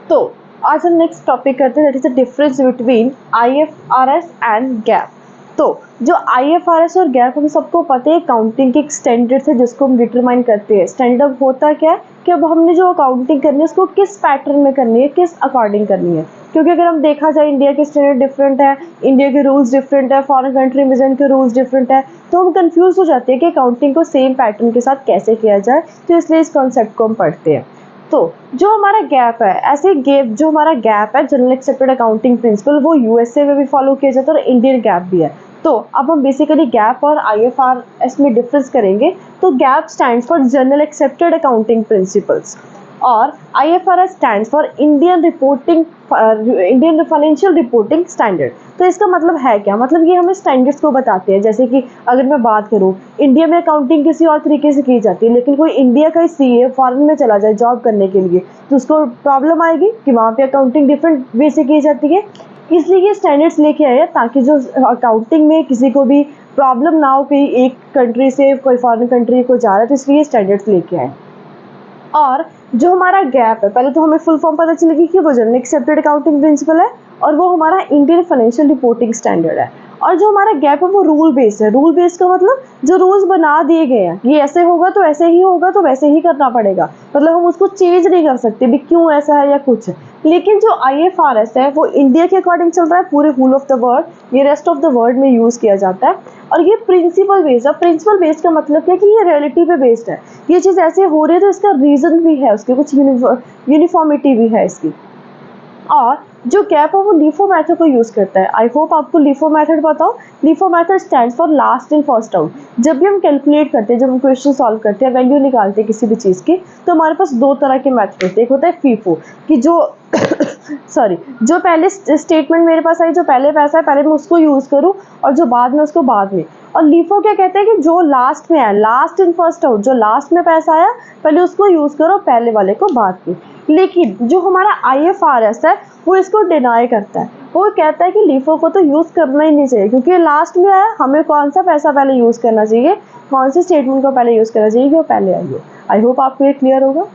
तो आज हम नेक्स्ट टॉपिक करते हैं, that is the difference between IFRS and gap. तो जो आईएफआरएस और गैप हम सबको पता है अकाउंटिंग के एक स्टैंडर्ड है जिसको हम डिटरमाइन करते हैं। स्टैंडर्ड होता क्या है कि अब हमने जो अकाउंटिंग करनी है उसको किस पैटर्न में करनी है, किस अकॉर्डिंग करनी है। क्योंकि अगर हम देखा जाए इंडिया के स्टैंडर्ड डिफरेंट है, इंडिया के रूल्स डिफरेंट है, फॉरेन कंट्री में के रूल्स डिफरेंट है, तो हम कंफ्यूज हो जाते हैं कि अकाउंटिंग को सेम पैटर्न के साथ कैसे किया जाए। तो इसलिए इस कॉन्सेप्ट को हम पढ़ते हैं। तो जो हमारा गैप है, ऐसे गैप जो हमारा गैप है जनरल एक्सेप्टेड अकाउंटिंग प्रिंसिपल, वो यूएसए में भी फॉलो किया जाता है और इंडियन गैप भी है। तो अब हम बेसिकली गैप और आईएफआरएस में डिफरेंस करेंगे। तो GAAP stands for general accepted accounting principles और IFRS stands for Indian financial reporting standard. तो इसका मतलब है क्या, मतलब ये हमें स्टैंडर्ड्स को बताते हैं। जैसे कि अगर मैं बात करूँ, इंडिया में अकाउंटिंग किसी और तरीके से की जाती है, लेकिन कोई इंडिया का सीए फॉरेन में चला जाए जॉब करने के लिए तो उसको प्रॉब्लम आएगी कि वहाँ पे अकाउंटिंग डिफरेंट वे से की जाती है। इसलिए ये स्टैंडर्ड्स लेके आए हैं ताकि जो अकाउंटिंग में किसी को भी प्रॉब्लम ना हो कि एक कंट्री से कोई फॉरेन कंट्री को जा रहा है, तो इसलिए स्टैंडर्ड्स लेके आए। और जो हमारा गैप है, पहले तो हमें फुल फॉर्म पता चलेगी कि वो जनरल एक्सेप्टेड अकाउंटिंग प्रिंसिपल है और वो हमारा इंडियन फाइनेंशियल रिपोर्टिंग स्टैंडर्ड है। और जो हमारा गैप है वो रूल बेस्ड है। रूल बेस्ड का मतलब जो रूल्स बना दिए गए हैं, ये ऐसे होगा तो ऐसे ही होगा, तो वैसे ही करना पड़ेगा, मतलब हम उसको चेंज नहीं कर सकते भी क्यों ऐसा है या कुछ। लेकिन जो आईएफआरएस है वो इंडिया के अकॉर्डिंग चल रहा है, पूरे होल ऑफ द वर्ल्ड, ये रेस्ट ऑफ द वर्ल्ड में यूज किया जाता है। और ये प्रिंसिपल बेस्ड है। प्रिंसिपल बेस्ड का मतलब क्या है कि ये रियलिटी पे बेस्ड है, ये चीज़ ऐसे हो रही है तो इसका रीज़न भी है, उसके कुछ यूनिफॉर्मिटी भी है इसकी। और जो गैप है वो लीफो मेथड को यूज़ करता है। आई होप आपको लीफो मेथड पता हो। LIFO method stands for last in first out. जब भी हम कैलकुलेट करते हैं, जब हम क्वेश्चन सॉल्व करते हैं, वैल्यू निकालते हैं किसी भी चीज़ की, तो हमारे पास दो तरह के मेथड होते हैं। एक होता है फीफो कि जो सॉरी जो पहले स्टेटमेंट मेरे पास आई, जो पहले पैसा है पहले मैं उसको यूज़ करूँ और जो बाद में उसको बाद में। और लीफो क्या कहते हैं कि जो लास्ट में आया, लास्ट इन फर्स्ट आउट, जो लास्ट में पैसा आया पहले उसको यूज़ करो, पहले वाले को बाद में। लेकिन जो हमारा आईएफआरएस है वो इसको डिनाई करता है। वो कहता है कि लीफो को तो यूज़ करना ही नहीं चाहिए क्योंकि लास्ट में आया, हमें कौन सा पैसा पहले यूज़ करना चाहिए, कौन सी स्टेटमेंट को पहले यूज़ करना चाहिए कि वो पहले आई हो। आई होप आपको ये क्लियर होगा।